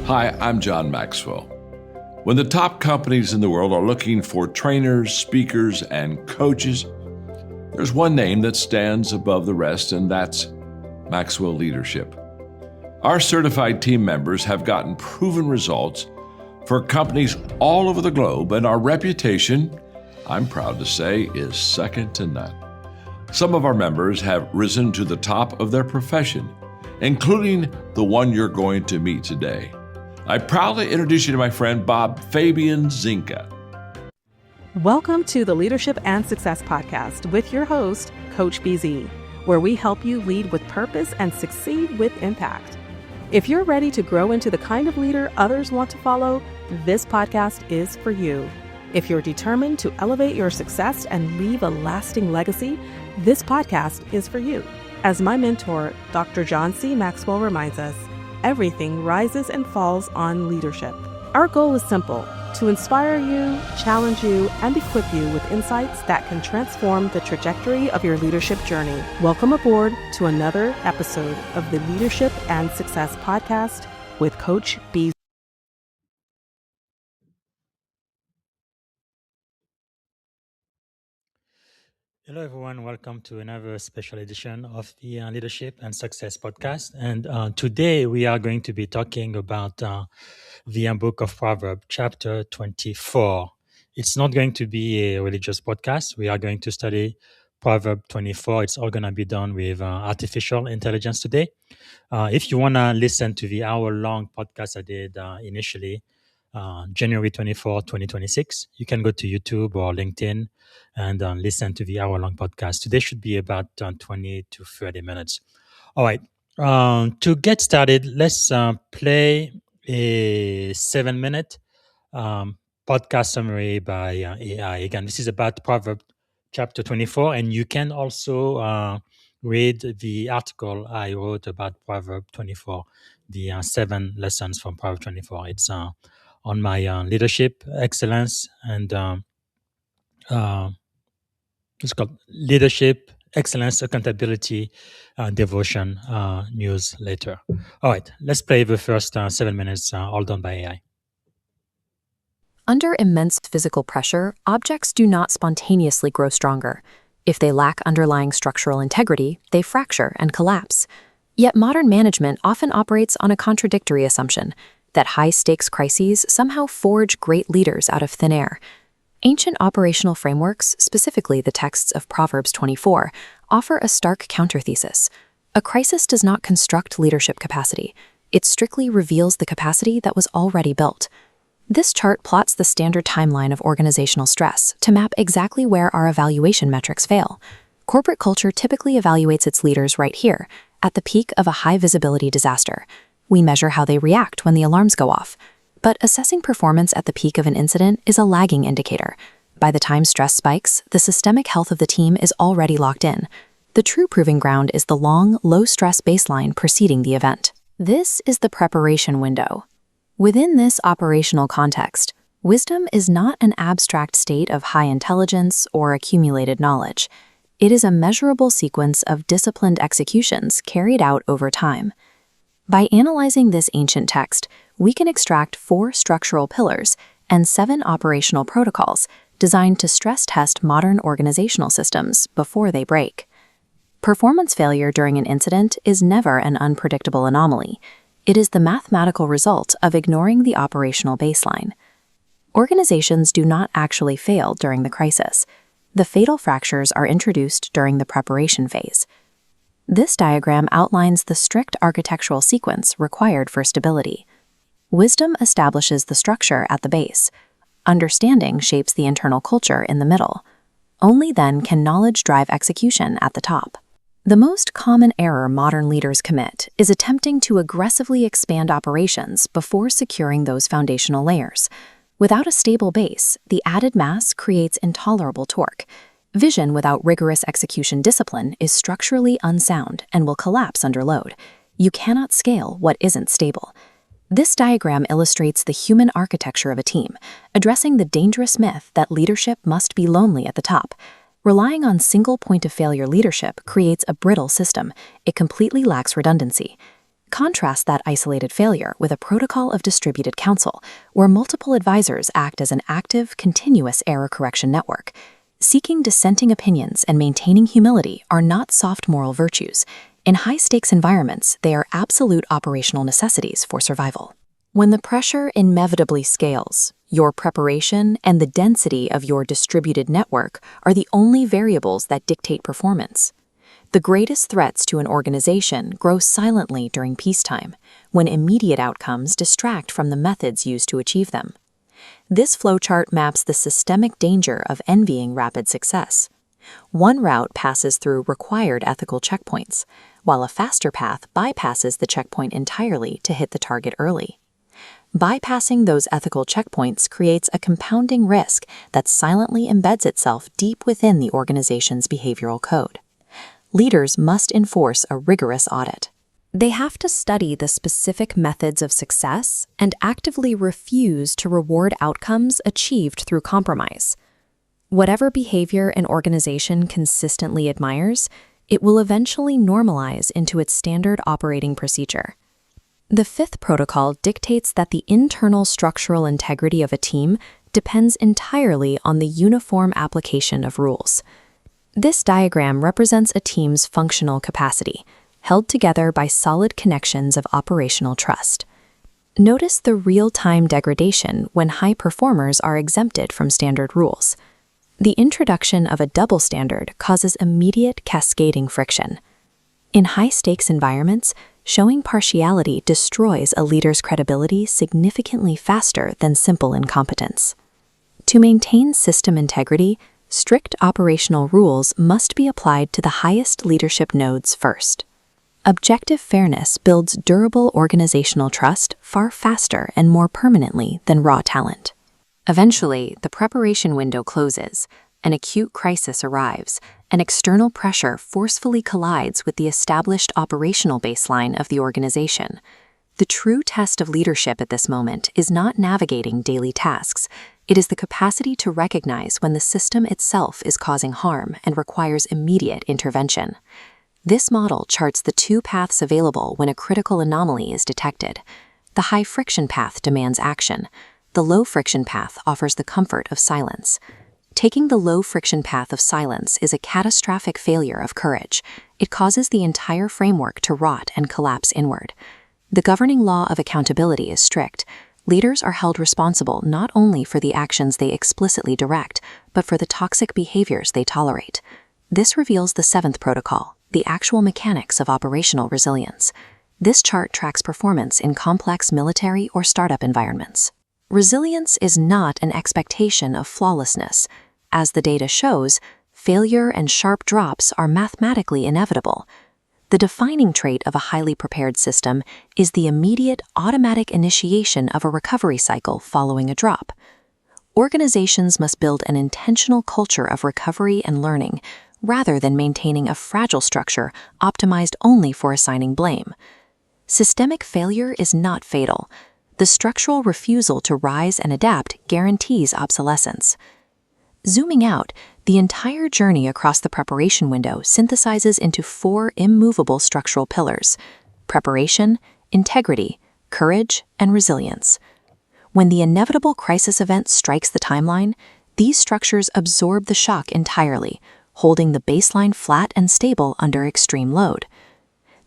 Hi, I'm John Maxwell. When the top companies in the world are looking for trainers, speakers, and coaches, there's one name that stands above the rest, and that's Maxwell Leadership. Our certified team members have gotten proven results for companies all over the globe, and our reputation, I'm proud to say, is second to none. Some of our members have risen to the top of their profession, including the one you're going to meet today. I proudly introduce you to my friend Bob Fabian Zinka. Welcome to the Leadership and Success Podcast with your host, Coach BZ, where we help you lead with purpose and succeed with impact. If you're ready to grow into the kind of leader others want to follow, this podcast is for you. If you're determined to elevate your success and leave a lasting legacy, this podcast is for you. As my mentor, Dr. John C. Maxwell reminds us, everything rises and falls on leadership. Our goal is simple: to inspire you, challenge you, and equip you with insights that can transform the trajectory of your leadership journey. Welcome aboard to another episode of the Leadership and Success Podcast with Coach B. Hello, everyone. Welcome to another special edition of the Leadership and Success Podcast. And today we are going to be talking about the book of Proverbs, chapter 24. It's not going to be a religious podcast. We are going to study Proverbs 24. It's all going to be done with artificial intelligence today. If you want to listen to the hour-long podcast I did initially, January 24, 2026, you can go to YouTube or LinkedIn and listen to the hour-long podcast. Today should be about 20 to 30 minutes. All right. To get started, let's play a 7-minute podcast summary by AI. Again, this is about Proverbs chapter 24, and you can also read the article I wrote about Proverbs 24, the 7 lessons from Proverbs 24. It's on my leadership excellence and it's called Leadership Excellence Accountability Devotion newsletter. All right, let's play the first 7 minutes, all done by AI. Under immense physical pressure, objects do not spontaneously grow stronger. If they lack underlying structural integrity, they fracture and collapse. Yet modern management often operates on a contradictory assumption that high-stakes crises somehow forge great leaders out of thin air. Ancient operational frameworks, specifically the texts of Proverbs 24, offer a stark counterthesis. A crisis does not construct leadership capacity. It strictly reveals the capacity that was already built. This chart plots the standard timeline of organizational stress to map exactly where our evaluation metrics fail. Corporate culture typically evaluates its leaders right here, at the peak of a high-visibility disaster. We measure how they react when the alarms go off. But assessing performance at the peak of an incident is a lagging indicator. By the time stress spikes, the systemic health of the team is already locked in. The true proving ground is the long, low-stress baseline preceding the event. This is the preparation window. Within this operational context, wisdom is not an abstract state of high intelligence or accumulated knowledge. It is a measurable sequence of disciplined executions carried out over time. By analyzing this ancient text, we can extract 4 structural pillars and 7 operational protocols designed to stress test modern organizational systems before they break. Performance failure during an incident is never an unpredictable anomaly. It is the mathematical result of ignoring the operational baseline. Organizations do not actually fail during the crisis. The fatal fractures are introduced during the preparation phase. This diagram outlines the strict architectural sequence required for stability. Wisdom establishes the structure at the base. Understanding shapes the internal culture in the middle. Only then can knowledge drive execution at the top. The most common error modern leaders commit is attempting to aggressively expand operations before securing those foundational layers. Without a stable base, the added mass creates intolerable torque. Vision without rigorous execution discipline is structurally unsound and will collapse under load. You cannot scale what isn't stable. This diagram illustrates the human architecture of a team, addressing the dangerous myth that leadership must be lonely at the top. Relying on single point-of-failure leadership creates a brittle system. It completely lacks redundancy. Contrast that isolated failure with a protocol of distributed counsel, where multiple advisors act as an active, continuous error correction network. Seeking dissenting opinions and maintaining humility are not soft moral virtues. In high-stakes environments, they are absolute operational necessities for survival. When the pressure inevitably scales, your preparation and the density of your distributed network are the only variables that dictate performance. The greatest threats to an organization grow silently during peacetime, when immediate outcomes distract from the methods used to achieve them. This flowchart maps the systemic danger of envying rapid success. One route passes through required ethical checkpoints, while a faster path bypasses the checkpoint entirely to hit the target early. Bypassing those ethical checkpoints creates a compounding risk that silently embeds itself deep within the organization's behavioral code. Leaders must enforce a rigorous audit. They have to study the specific methods of success and actively refuse to reward outcomes achieved through compromise. Whatever behavior an organization consistently admires, it will eventually normalize into its standard operating procedure. The fifth protocol dictates that the internal structural integrity of a team depends entirely on the uniform application of rules. This diagram represents a team's functional capacity, held together by solid connections of operational trust. Notice the real-time degradation when high performers are exempted from standard rules. The introduction of a double standard causes immediate cascading friction. In high-stakes environments, showing partiality destroys a leader's credibility significantly faster than simple incompetence. To maintain system integrity, strict operational rules must be applied to the highest leadership nodes first. Objective fairness builds durable organizational trust far faster and more permanently than raw talent. Eventually, the preparation window closes, an acute crisis arrives, and external pressure forcefully collides with the established operational baseline of the organization. The true test of leadership at this moment is not navigating daily tasks. It is the capacity to recognize when the system itself is causing harm and requires immediate intervention. This model charts the two paths available when a critical anomaly is detected. The high-friction path demands action. The low-friction path offers the comfort of silence. Taking the low-friction path of silence is a catastrophic failure of courage. It causes the entire framework to rot and collapse inward. The governing law of accountability is strict. Leaders are held responsible not only for the actions they explicitly direct, but for the toxic behaviors they tolerate. This reveals the seventh protocol, the actual mechanics of operational resilience. This chart tracks performance in complex military or startup environments. Resilience is not an expectation of flawlessness. As the data shows, failure and sharp drops are mathematically inevitable. The defining trait of a highly prepared system is the immediate automatic initiation of a recovery cycle following a drop. Organizations must build an intentional culture of recovery and learning, rather than maintaining a fragile structure optimized only for assigning blame. Systemic failure is not fatal. The structural refusal to rise and adapt guarantees obsolescence. Zooming out, the entire journey across the preparation window synthesizes into four immovable structural pillars: preparation, integrity, courage, and resilience. When the inevitable crisis event strikes the timeline, these structures absorb the shock entirely, holding the baseline flat and stable under extreme load.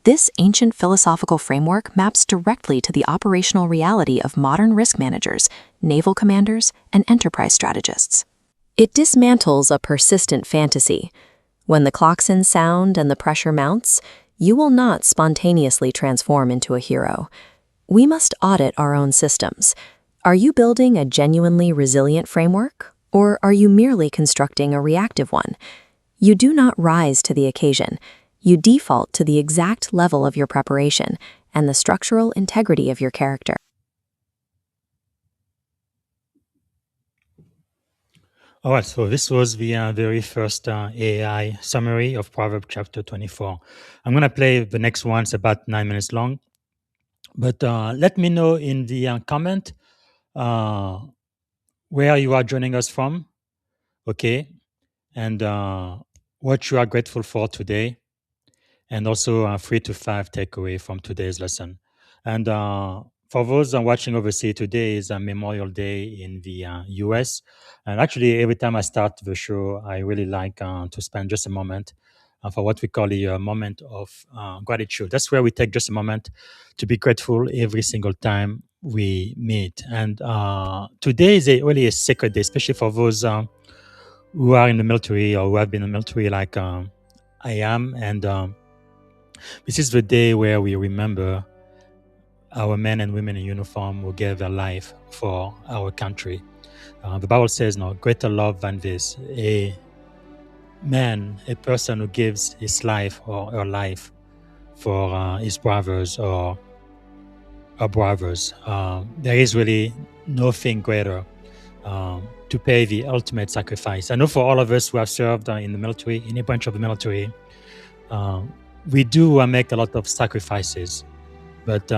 This ancient philosophical framework maps directly to the operational reality of modern risk managers, naval commanders, and enterprise strategists. It dismantles a persistent fantasy. When the klaxons sound and the pressure mounts, you will not spontaneously transform into a hero. We must audit our own systems. Are you building a genuinely resilient framework, or are you merely constructing a reactive one? You do not rise to the occasion. You default to the exact level of your preparation and the structural integrity of your character. All right, so this was the very first AI summary of Proverbs chapter 24. I'm going to play the next one. It's about 9 minutes long. But let me know in the comment where you are joining us from, okay, and what you are grateful for today. and also 3 to 5 takeaway from today's lesson. And for those watching overseas, today is a Memorial Day in the US. And actually, every time I start the show, I really like to spend just a moment for what we call a moment of gratitude. That's where we take just a moment to be grateful every single time we meet. And today is really a sacred day, especially for those who are in the military or who have been in the military like I am. And this is the day where we remember our men and women in uniform who gave their life for our country. The Bible says, no, greater love than this. A man, a person who gives his life or her life for his brothers or her brothers. There is really nothing greater to pay the ultimate sacrifice. I know for all of us who have served in the military, in a branch of the military, we do make a lot of sacrifices, but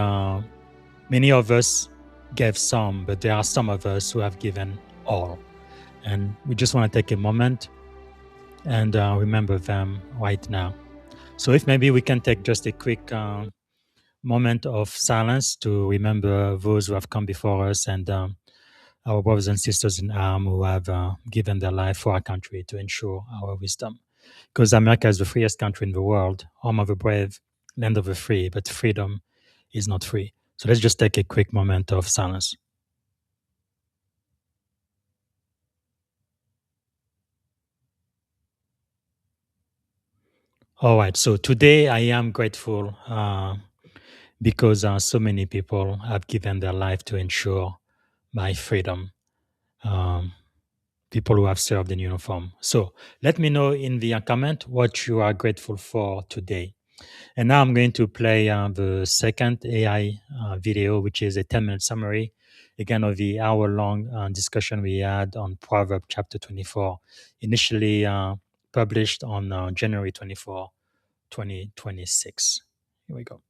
many of us gave some, but there are some of us who have given all. And we just want to take a moment and remember them right now. So if maybe we can take just a quick moment of silence to remember those who have come before us and our brothers and sisters in arms who have given their life for our country to ensure our wisdom. Because America is the freest country in the world, home of the brave, land of the free, but freedom is not free. So let's just take a quick moment of silence. All right, so today I am grateful because so many people have given their life to ensure my freedom. Um, People who have served in uniform. So let me know in the comment what you are grateful for today. And now I'm going to play the second AI video, which is a 10-minute summary, again, of the hour-long discussion we had on Proverbs chapter 24, initially published on January 24, 2026. Here we go.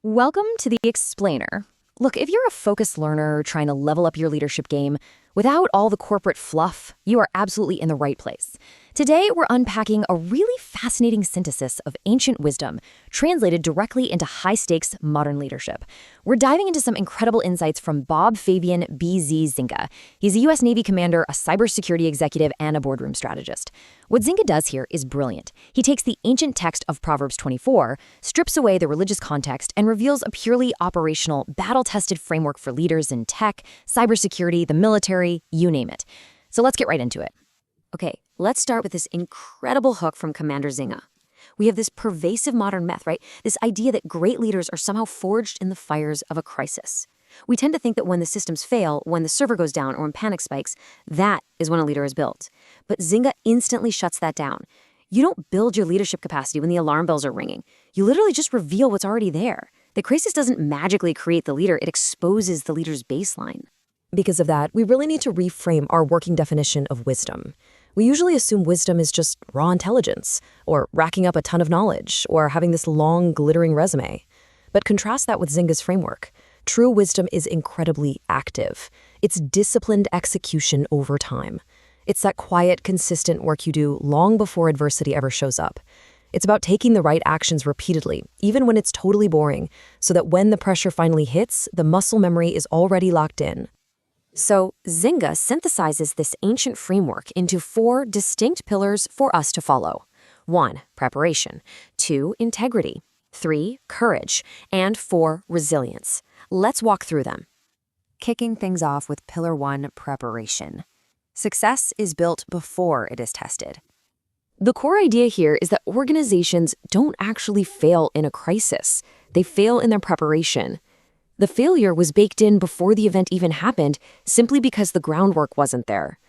Welcome to the Explainer. Look, if you're a focused learner trying to level up your leadership game, without all the corporate fluff, you are absolutely in the right place. Today, we're unpacking a really fascinating synthesis of ancient wisdom translated directly into high-stakes modern leadership. We're diving into some incredible insights from Bob Fabian B.Z. Zinga. He's a U.S. Navy commander, a cybersecurity executive, and a boardroom strategist. What Zinga does here is brilliant. He takes the ancient text of Proverbs 24, strips away the religious context, and reveals a purely operational, battle-tested framework for leaders in tech, cybersecurity, the military, you name it. So let's get right into it. Okay, let's start with this incredible hook from Commander Zinga. We have this pervasive modern myth, right? This idea that great leaders are somehow forged in the fires of a crisis. We tend to think that when the systems fail, when the server goes down, or when panic spikes, that is when a leader is built. But Zinga instantly shuts that down. You don't build your leadership capacity when the alarm bells are ringing. You literally just reveal what's already there. The crisis doesn't magically create the leader, it exposes the leader's baseline. Because of that, we really need to reframe our working definition of wisdom. We usually assume wisdom is just raw intelligence, or racking up a ton of knowledge, or having this long, glittering resume. But contrast that with Zinga's framework. True wisdom is incredibly active. It's disciplined execution over time. It's that quiet, consistent work you do long before adversity ever shows up. It's about taking the right actions repeatedly, even when it's totally boring, so that when the pressure finally hits, the muscle memory is already locked in. So, Zinga synthesizes this ancient framework into 4 distinct pillars for us to follow. 1. Preparation. 2. Integrity. 3. Courage. And 4. Resilience. Let's walk through them. Kicking things off with Pillar 1, preparation. Success is built before it is tested. The core idea here is that organizations don't actually fail in a crisis. They fail in their preparation. The failure was baked in before the event even happened, simply because the groundwork wasn't there.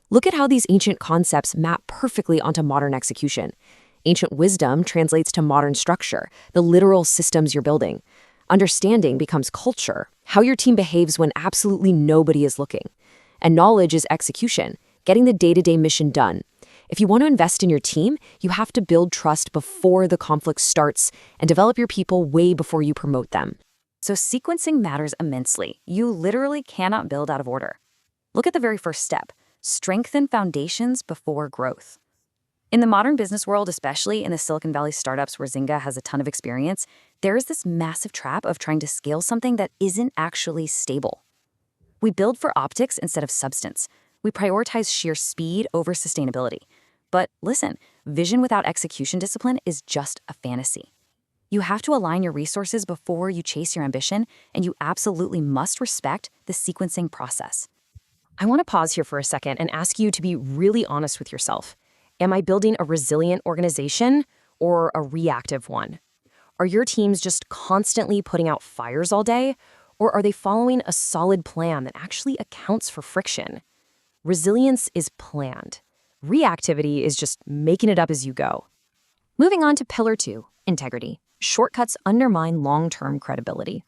Look at how these ancient concepts map perfectly onto modern execution. Ancient wisdom translates to modern structure, the literal systems you're building. Understanding becomes culture, how your team behaves when absolutely nobody is looking. And knowledge is execution, getting the day-to-day mission done. If you want to invest in your team, you have to build trust before the conflict starts and develop your people way before you promote them. So sequencing matters immensely. You literally cannot build out of order. Look at the very first step. Strengthen foundations before growth. In the modern business world, especially in the Silicon Valley startups where Zynga has a ton of experience, there is this massive trap of trying to scale something that isn't actually stable. We build for optics instead of substance. We prioritize sheer speed over sustainability. But listen, vision without execution discipline is just a fantasy. You have to align your resources before you chase your ambition, and you absolutely must respect the sequencing process. I want to pause here for a second and ask you to be really honest with yourself. Am I building a resilient organization or a reactive one? Are your teams just constantly putting out fires all day, or are they following a solid plan that actually accounts for friction? Resilience is planned. Reactivity is just making it up as you go. Moving on to Pillar 2, integrity. Shortcuts undermine long-term credibility.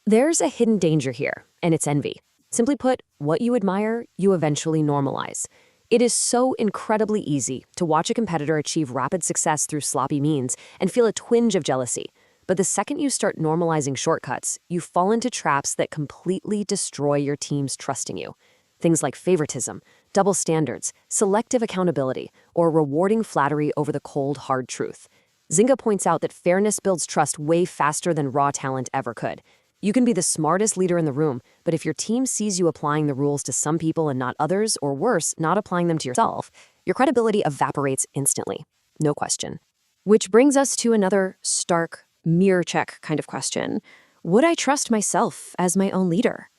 There's a hidden danger here, and it's envy. Simply put, what you admire, you eventually normalize. It is so incredibly easy to watch a competitor achieve rapid success through sloppy means and feel a twinge of jealousy. But the second you start normalizing shortcuts, you fall into traps that completely destroy your team's trust in you. Things like favoritism, double standards, selective accountability, or rewarding flattery over the cold, hard truth. Zynga points out that fairness builds trust way faster than raw talent ever could. You can be the smartest leader in the room, but if your team sees you applying the rules to some people and not others, or worse, not applying them to yourself, your credibility evaporates instantly. No question. Which brings us to another stark, mirror check kind of question. Would I trust myself as my own leader?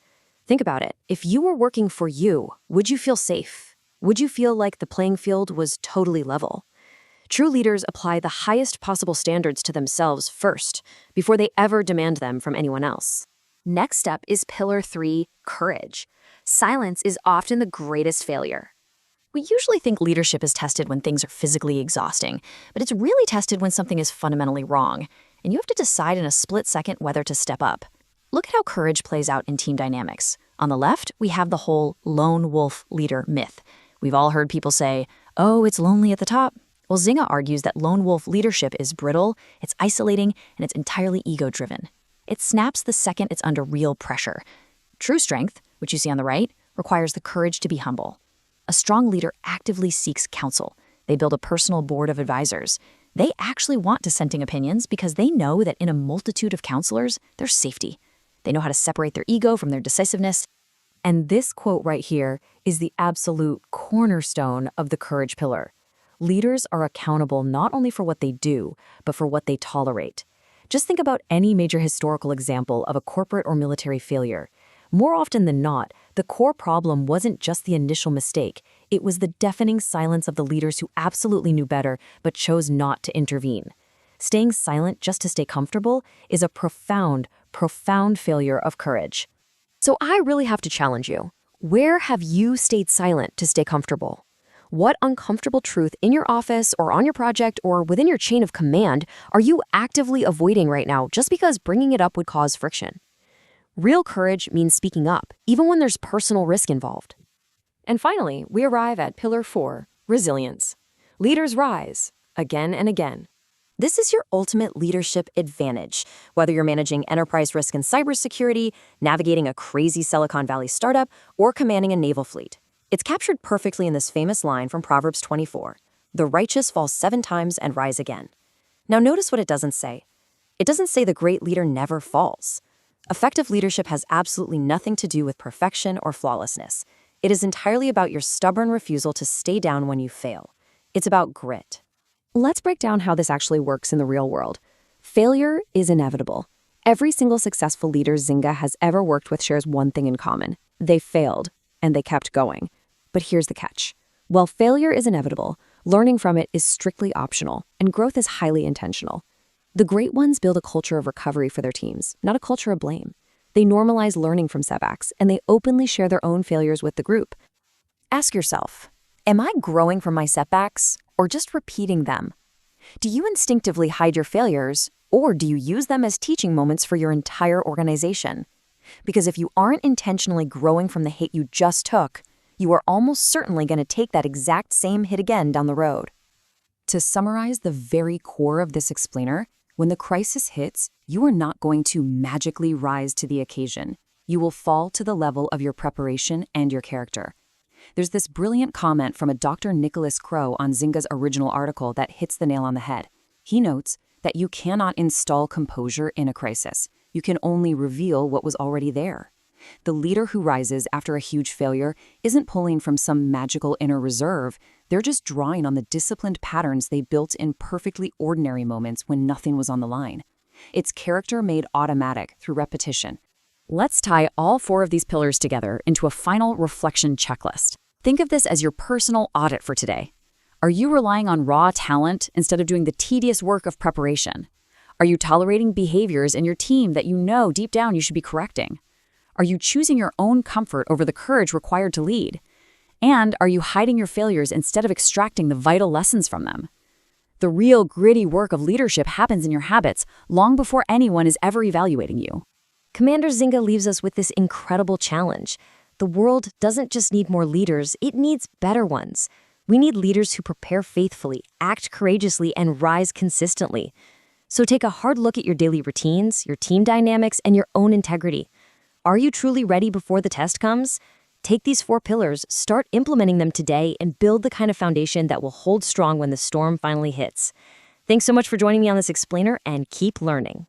Think about it. If you were working for you, would you feel safe? Would you feel like the playing field was totally level? True leaders apply the highest possible standards to themselves first, before they ever demand them from anyone else. Next up is Pillar 3, courage. Silence is often the greatest failure. We usually think leadership is tested when things are physically exhausting, but it's really tested when something is fundamentally wrong, and you have to decide in a split second whether to step up. Look at how courage plays out in team dynamics. On the left, we have the whole lone wolf leader myth. We've all heard people say, "Oh, it's lonely at the top." Well, Zynga argues that lone wolf leadership is brittle, it's isolating, and it's entirely ego-driven. It snaps the second it's under real pressure. True strength, which you see on the right, requires the courage to be humble. A strong leader actively seeks counsel. They build a personal board of advisors. They actually want dissenting opinions because they know that in a multitude of counselors, there's safety. They know how to separate their ego from their decisiveness. And this quote right here is the absolute cornerstone of the courage pillar. Leaders are accountable not only for what they do, but for what they tolerate. Just think about any major historical example of a corporate or military failure. More often than not, the core problem wasn't just the initial mistake. It was the deafening silence of the leaders who absolutely knew better but chose not to intervene. Staying silent just to stay comfortable is a profound, profound failure of courage. So I really have to challenge you. Where have you stayed silent to stay comfortable? What uncomfortable truth in your office or on your project or within your chain of command are you actively avoiding right now just because bringing it up would cause friction? Real courage means speaking up, even when there's personal risk involved. And finally, we arrive at Pillar 4, resilience. Leaders rise, again and again. This is your ultimate leadership advantage, whether you're managing enterprise risk and cybersecurity, navigating a crazy Silicon Valley startup, or commanding a naval fleet. It's captured perfectly in this famous line from Proverbs 24, "The righteous fall 7 times and rise again." Now notice what it doesn't say. It doesn't say the great leader never falls. Effective leadership has absolutely nothing to do with perfection or flawlessness. It is entirely about your stubborn refusal to stay down when you fail. It's about grit. Let's break down how this actually works in the real world. Failure is inevitable. Every single successful leader Zynga has ever worked with shares one thing in common. They failed, and they kept going. But here's the catch. While failure is inevitable, learning from it is strictly optional, and growth is highly intentional. The great ones build a culture of recovery for their teams, not a culture of blame. They normalize learning from setbacks, and they openly share their own failures with the group. Ask yourself, am I growing from my setbacks, or just repeating them? Do you instinctively hide your failures, or do you use them as teaching moments for your entire organization? Because if you aren't intentionally growing from the hit you just took, you are almost certainly going to take that exact same hit again down the road. To summarize the very core of this explainer, when the crisis hits, you are not going to magically rise to the occasion. You will fall to the level of your preparation and your character. There's this brilliant comment from a Dr. Nicholas Crow on Zynga's original article that hits the nail on the head. He notes that you cannot install composure in a crisis. You can only reveal what was already there. The leader who rises after a huge failure isn't pulling from some magical inner reserve. They're just drawing on the disciplined patterns they built in perfectly ordinary moments when nothing was on the line. It's character made automatic through repetition. Let's tie all 4 of these pillars together into a final reflection checklist. Think of this as your personal audit for today. Are you relying on raw talent instead of doing the tedious work of preparation? Are you tolerating behaviors in your team that you know deep down you should be correcting? Are you choosing your own comfort over the courage required to lead? And are you hiding your failures instead of extracting the vital lessons from them? The real gritty work of leadership happens in your habits long before anyone is ever evaluating you. Commander Zynga leaves us with this incredible challenge. The world doesn't just need more leaders, it needs better ones. We need leaders who prepare faithfully, act courageously, and rise consistently. So take a hard look at your daily routines, your team dynamics, and your own integrity. Are you truly ready before the test comes? Take these 4 pillars, start implementing them today, and build the kind of foundation that will hold strong when the storm finally hits. Thanks so much for joining me on this explainer, and keep learning.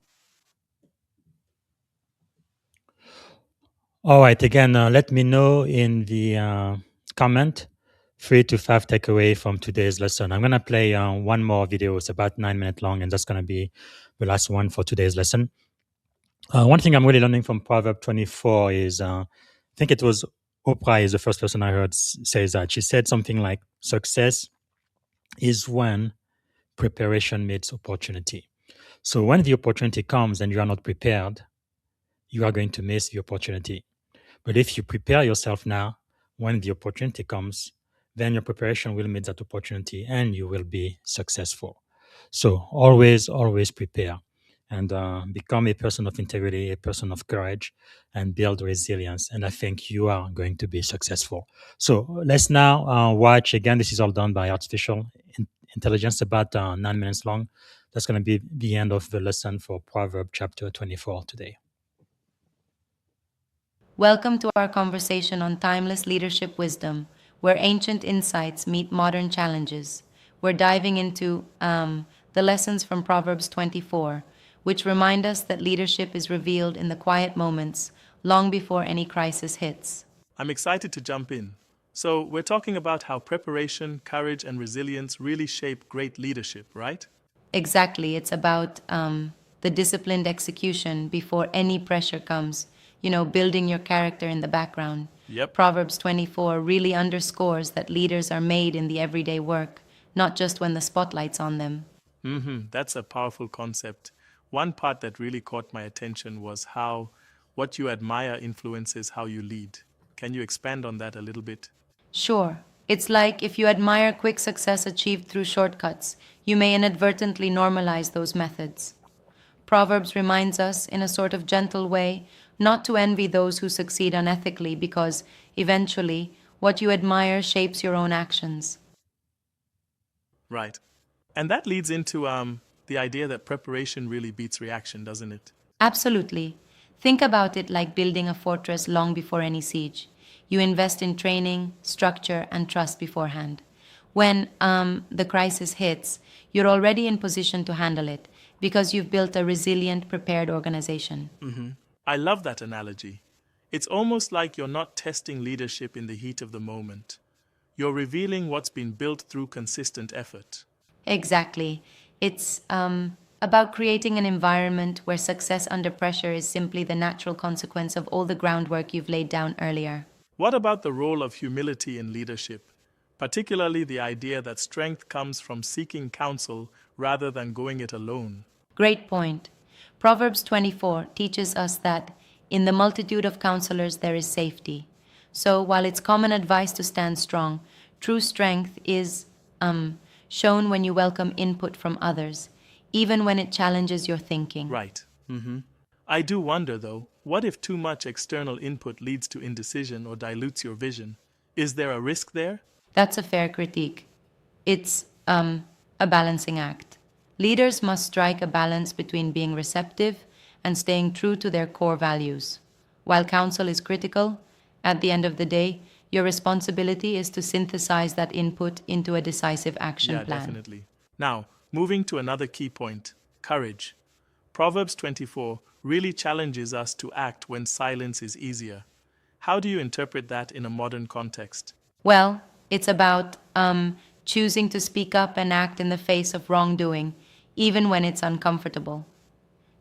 All right, again, let me know in the comment 3 to 5 takeaway from today's lesson. I'm going to play one more video. It's about 9 minutes long, and that's going to be the last one for today's lesson. One thing I'm really learning from Proverbs 24 is, I think it was Oprah is the first person I heard say that. She said something like, success is when preparation meets opportunity. So when the opportunity comes and you are not prepared, you are going to miss the opportunity. But if you prepare yourself now, when the opportunity comes, then your preparation will meet that opportunity and you will be successful. So always prepare and become a person of integrity, a person of courage, and build resilience. And I think you are going to be successful. So let's now watch again. This is all done by artificial intelligence, about 9 minutes long. That's going to be the end of the lesson for Proverbs chapter 24 today. Welcome to our conversation on timeless leadership wisdom, where ancient insights meet modern challenges. We're diving into the lessons from Proverbs 24, which remind us that leadership is revealed in the quiet moments, long before any crisis hits. I'm excited to jump in. So, we're talking about how preparation, courage, and resilience really shape great leadership, right? Exactly, it's about the disciplined execution before any pressure comes. Building your character in the background. Yep. Proverbs 24 really underscores that leaders are made in the everyday work, not just when the spotlight's on them. That's a powerful concept. One part that really caught my attention was how what you admire influences how you lead. Can you expand on that a little bit? Sure. It's like if you admire quick success achieved through shortcuts, you may inadvertently normalize those methods. Proverbs reminds us, in a sort of gentle way, not to envy those who succeed unethically, because eventually what you admire shapes your own actions. Right. And that leads into the idea that preparation really beats reaction, doesn't it? Absolutely. Think about it like building a fortress long before any siege. You invest in training, structure, and trust beforehand. When the crisis hits, you're already in position to handle it because you've built a resilient, prepared organization. I love that analogy. It's almost like you're not testing leadership in the heat of the moment. You're revealing what's been built through consistent effort. Exactly. It's about creating an environment where success under pressure is simply the natural consequence of all the groundwork you've laid down earlier. What about the role of humility in leadership, particularly the idea that strength comes from seeking counsel rather than going it alone? Great point. Proverbs 24 teaches us that in the multitude of counselors there is safety. So while it's common advice to stand strong, true strength is shown when you welcome input from others, even when it challenges your thinking. Right. I do wonder, though, what if too much external input leads to indecision or dilutes your vision? Is there a risk there? That's a fair critique. It's a balancing act. Leaders must strike a balance between being receptive and staying true to their core values. While counsel is critical, at the end of the day, Your responsibility is to synthesize that input into a decisive action Yeah, plan. definitely. Now, moving to another key point, courage. Proverbs 24 really challenges us to act when silence is easier. How do you interpret that in a modern context? Well, it's about choosing to speak up and act in the face of wrongdoing, even when it's uncomfortable.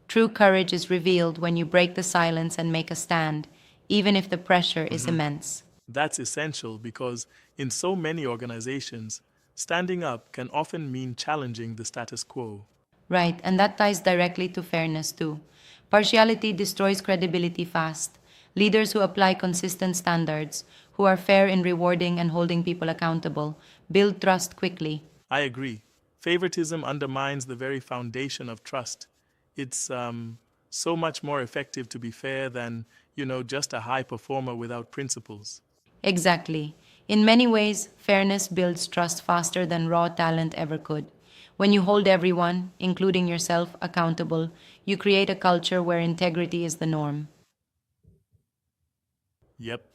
True courage is revealed when you break the silence and make a stand, even if the pressure is immense. That's essential because in so many organizations, standing up can often mean challenging the status quo. Right, and that ties directly to fairness too. Partiality destroys credibility fast. Leaders who apply consistent standards, who are fair in rewarding and holding people accountable, build trust quickly. I agree. Favoritism undermines the very foundation of trust. It's so much more effective to be fair than, just a high performer without principles. Exactly. In many ways, fairness builds trust faster than raw talent ever could. When you hold everyone, including yourself, accountable, you create a culture where integrity is the norm. Yep.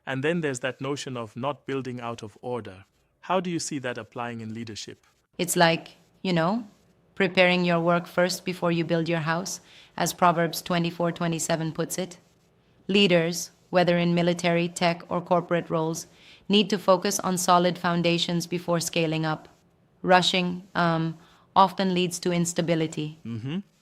And then there's that notion of not building out of order. How do you see that applying in leadership? It's like, preparing your work first before you build your house, as Proverbs 24:27 puts it. Leaders, whether in military, tech, or corporate roles, need to focus on solid foundations before scaling up. Rushing often leads to instability.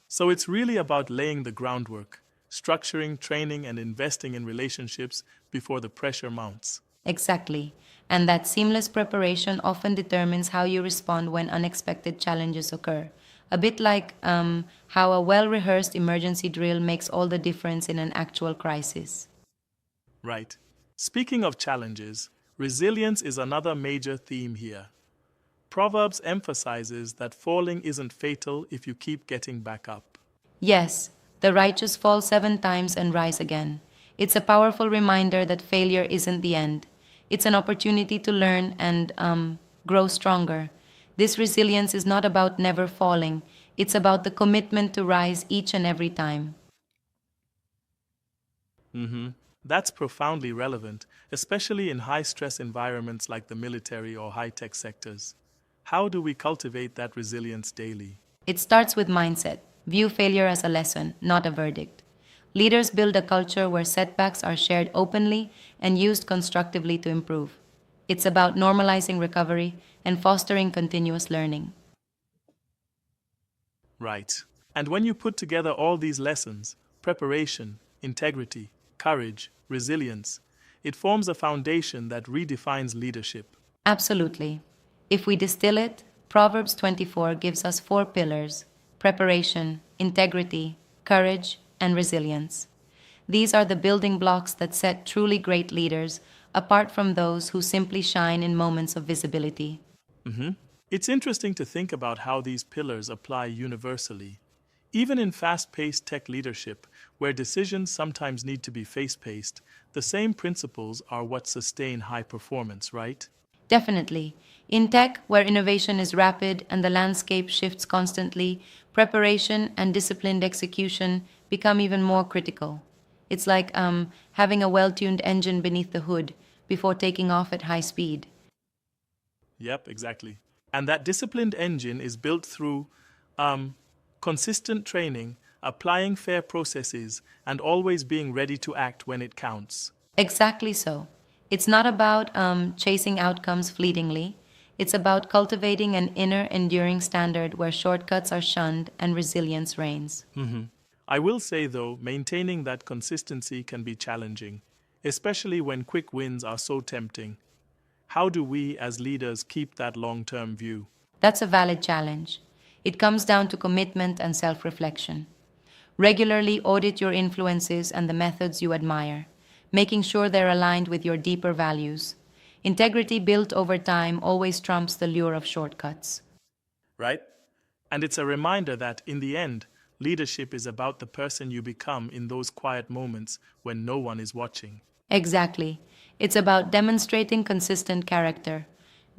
So it's really about laying the groundwork, structuring, training, and investing in relationships before the pressure mounts. Exactly. And that seamless preparation often determines how you respond when unexpected challenges occur. A bit like how a well rehearsed emergency drill makes all the difference in an actual crisis. Right. Speaking of challenges, resilience is another major theme here. Proverbs emphasizes that falling isn't fatal if you keep getting back up. Yes, the righteous fall 7 times and rise again. It's a powerful reminder that failure isn't the end. It's an opportunity to learn and grow stronger. This resilience is not about never falling, it's about the commitment to rise each and every time. That's profoundly relevant, especially in high stress environments like the military or high tech sectors. How do we cultivate that resilience daily? It starts with mindset. View failure as a lesson, not a verdict. Leaders build a culture where setbacks are shared openly and used constructively to improve. It's about normalizing recovery and fostering continuous learning. Right. And when you put together all these lessons, preparation, integrity, courage, resilience, it forms a foundation that redefines leadership. Absolutely. If we distill it, Proverbs 24 gives us 4 pillars: preparation, integrity, courage, and resilience. These are the building blocks that set truly great leaders apart from those who simply shine in moments of visibility. It's interesting to think about how these pillars apply universally. Even in fast paced tech leadership, where decisions sometimes need to be face paced, the same principles are what sustain high performance, right? Definitely. In tech, where innovation is rapid and the landscape shifts constantly, preparation and disciplined execution become even more critical. It's like having a well tuned engine beneath the hood before taking off at high speed. Yep, exactly. And that disciplined engine is built through consistent training, applying fair processes, and always being ready to act when it counts. Exactly so. It's not about chasing outcomes fleetingly. It's about cultivating an inner, enduring standard where shortcuts are shunned and resilience reigns. I will say, though, maintaining that consistency can be challenging, especially when quick wins are so tempting. How do we, as leaders, keep that long term view? That's a valid challenge. It comes down to commitment and self reflection. Regularly audit your influences and the methods you admire, making sure they're aligned with your deeper values. Integrity built over time always trumps the lure of shortcuts. Right? And it's a reminder that, in the end, leadership is about the person you become in those quiet moments when no one is watching. Exactly. It's about demonstrating consistent character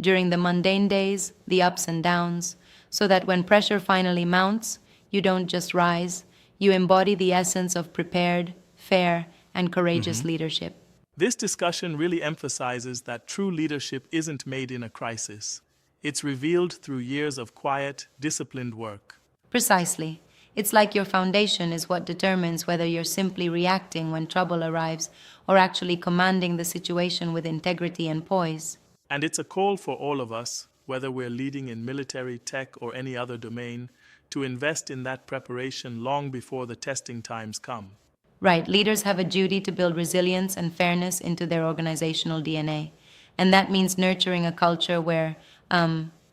during the mundane days, the ups and downs, so that when pressure finally mounts, you don't just rise, you embody the essence of prepared, fair, and courageous leadership. This discussion really emphasizes that true leadership isn't made in a crisis. It's revealed through years of quiet, disciplined work. Precisely. It's like your foundation is what determines whether you're simply reacting when trouble arrives or actually commanding the situation with integrity and poise. And it's a call for all of us, whether we're leading in military, tech, or any other domain, to invest in that preparation long before the testing times come. Right, leaders have a duty to build resilience and fairness into their organizational DNA. And that means nurturing a culture where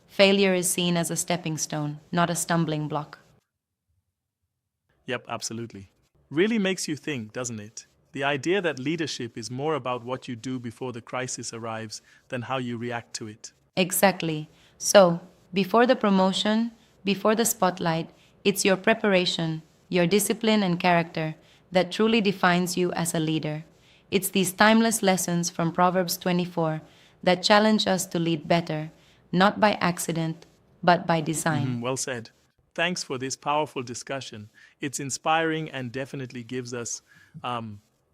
failure is seen as a stepping stone, not a stumbling block. Yep, absolutely. Really makes you think, doesn't it? The idea that leadership is more about what you do before the crisis arrives than how you react to it. Exactly. So, before the promotion, before the spotlight, it's your preparation, your discipline and character that truly defines you as a leader. It's these timeless lessons from Proverbs 24 that challenge us to lead better, not by accident, but by design. Well said. Thanks for this powerful discussion. It's inspiring and definitely gives us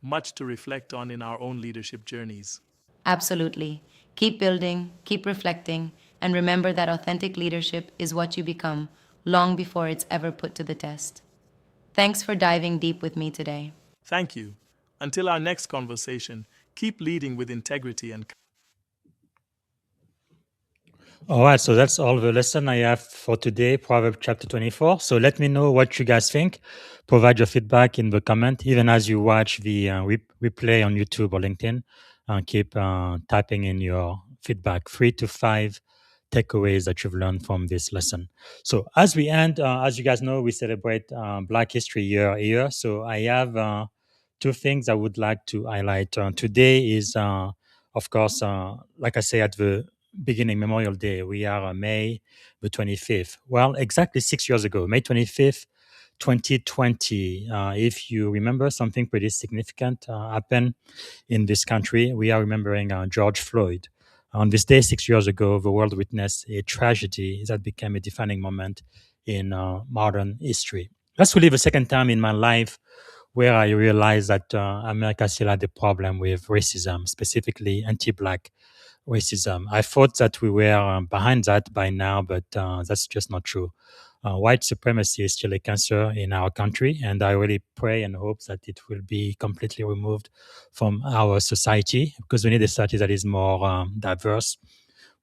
much to reflect on in our own leadership journeys. Absolutely. Keep building, keep reflecting, and remember that authentic leadership is what you become long before it's ever put to the test. Thanks for diving deep with me today. Thank you. Until our next conversation, keep leading with integrity and All right, so that's all the lesson I have for today, Proverbs chapter 24. So let me know what you guys think. Provide your feedback in the comment, even as you watch the replay on YouTube or LinkedIn. Keep typing in your feedback, 3 to 5 takeaways that you've learned from this lesson. So as we end, as you guys know, we celebrate Black History Year. So I have two things I would like to highlight. Today is, of course, like I say at the beginning, Memorial Day. We are May the 25th. Well, exactly 6 years ago, May 25th, 2020. If you remember, something pretty significant happened in this country. We are remembering George Floyd. On this day, 6 years ago, the world witnessed a tragedy that became a defining moment in modern history. That's really the second time in my life where I realized that America still had a problem with racism, specifically anti-Black racism. I thought that we were behind that by now, but that's just not true. White supremacy is still a cancer in our country, and I really pray and hope that it will be completely removed from our society, because we need a society that is more diverse,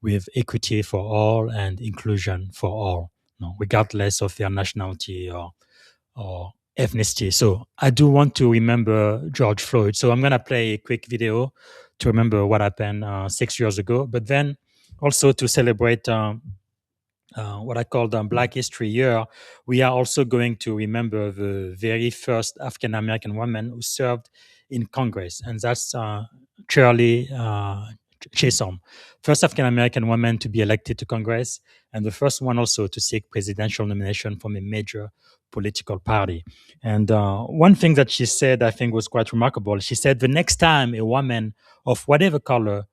with equity for all and inclusion for all, regardless of their nationality or ethnicity. So I do want to remember George Floyd. So I'm going to play a quick video to remember what happened 6 years ago, but then also to celebrate what I call the Black History Year. We are also going to remember the very first African American woman who served in Congress, and that's Shirley Chisholm, first African American woman to be elected to Congress, and the first one also to seek presidential nomination from a major political party. And one thing that she said, I think, was quite remarkable. She said, the next time a woman of whatever color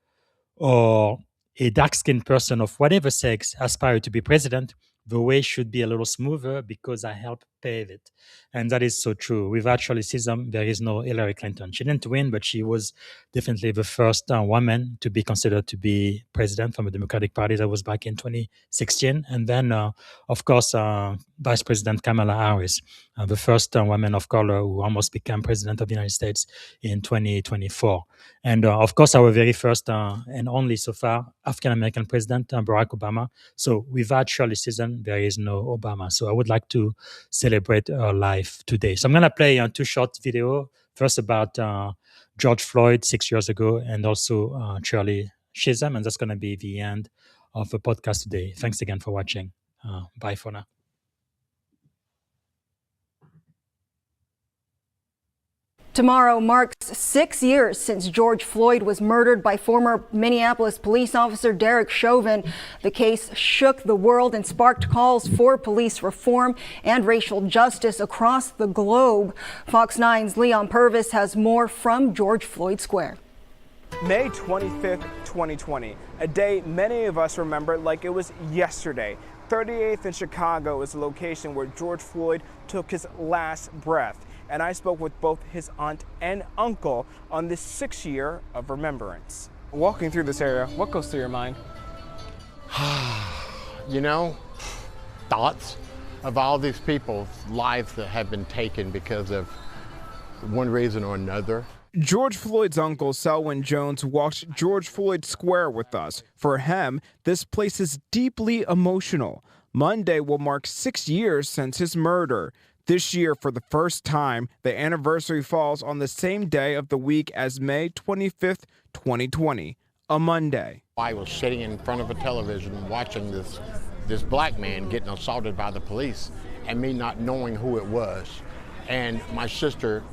or a dark-skinned person of whatever sex aspire to be president, the way should be a little smoother because I helped pave it. And that is so true. Without Shirley Chisholm, there is no Hillary Clinton. She didn't win, but she was definitely the first woman to be considered to be president from the Democratic Party. That was back in 2016. And then, of course, Vice President Kamala Harris, the first woman of color who almost became president of the United States in 2024. And of course, our very first and only so far African-American president, Barack Obama. So without Shirley Chisholm, there is no Obama. So I would like to celebrate her life today. So I'm going to play two short video, first about George Floyd 6 years ago, and also Shirley Chisholm. And that's going to be the end of the podcast today. Thanks again for watching. Bye for now. Tomorrow marks 6 years since George Floyd was murdered by former Minneapolis police officer Derek Chauvin. The case shook the world and sparked calls for police reform and racial justice across the globe. Fox 9's Leon Purvis has more from George Floyd Square. May 25th, 2020, a day many of us remember like it was yesterday. 38th and Chicago is the location where George Floyd took his last breath. and I spoke with both his aunt and uncle on this 6th year of remembrance. Walking through this area, what goes through your mind? You know, thoughts of all these people's lives that have been taken because of one reason or another. George Floyd's uncle, Selwyn Jones, walked George Floyd Square with us. For him, this place is deeply emotional. Monday will mark 6 years since his murder. This year, for the first time, the anniversary falls on the same day of the week as May 25th, 2020, a Monday. I was sitting in front of a television watching this black man getting assaulted by the police and me not knowing who it was. And my sister,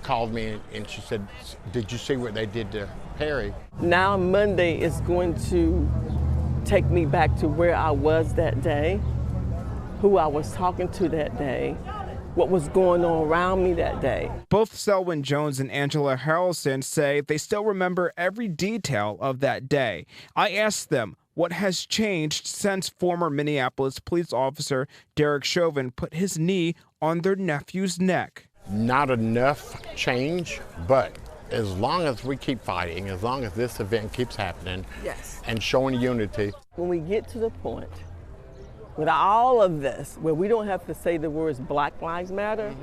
called me and she said, "Did you see what they did to Perry?" Now Monday is going to take me back to where I was that day, who I was talking to that day, what was going on around me that day. Both Selwyn Jones and Angela Harrelson say they still remember every detail of that day. I asked them what has changed since former Minneapolis police officer Derek Chauvin put his knee on their nephew's neck. Not enough change, but as long as we keep fighting, as long as this event keeps happening, yes, and showing unity. When we get to the point with all of this, where we don't have to say the words Black Lives Matter,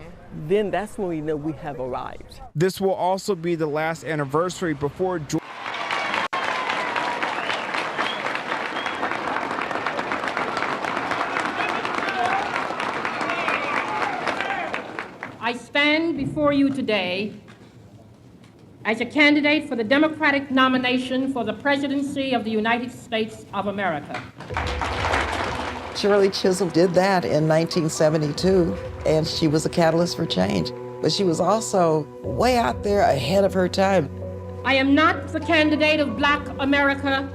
then that's when we know we have arrived. This will also be the last anniversary before I stand before you today as a candidate for the Democratic nomination for the presidency of the United States of America. Shirley Chisholm did that in 1972, and she was a catalyst for change. But she was also way out there ahead of her time. I am not the candidate of Black America,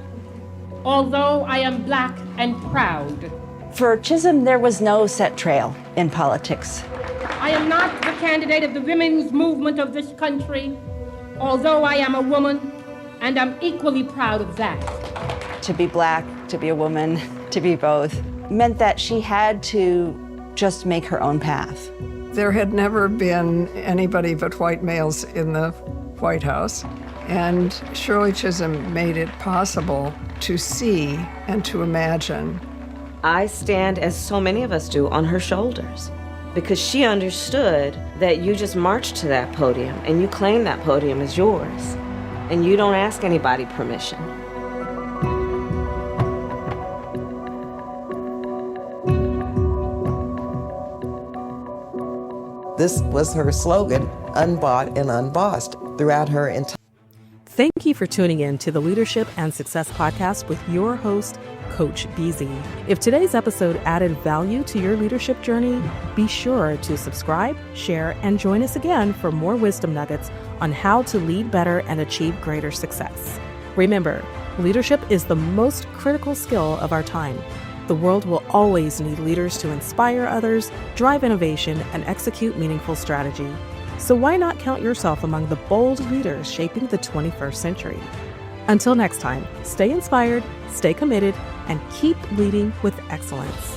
although I am Black and proud. For Chisholm, there was no set trail in politics. I am not the candidate of the women's movement of this country, although I am a woman, and I'm equally proud of that. To be Black, to be a woman, to be both, meant that she had to just make her own path. There had never been anybody but white males in the White House, and Shirley Chisholm made it possible to see and to imagine. I stand, as so many of us do, on her shoulders, because she understood that you just march to that podium and you claim that podium as yours, and you don't ask anybody permission. This was her slogan, unbought and unbossed, throughout her entire. Thank you for tuning in to the Leadership and Success Podcast with your host, Coach BZ. If today's episode added value to your leadership journey, be sure to subscribe, share, and join us again for more wisdom nuggets on how to lead better and achieve greater success. Remember, leadership is the most critical skill of our time. The world will always need leaders to inspire others, drive innovation, and execute meaningful strategy. So why not count yourself among the bold leaders shaping the 21st century? Until next time, stay inspired, stay committed, and keep leading with excellence.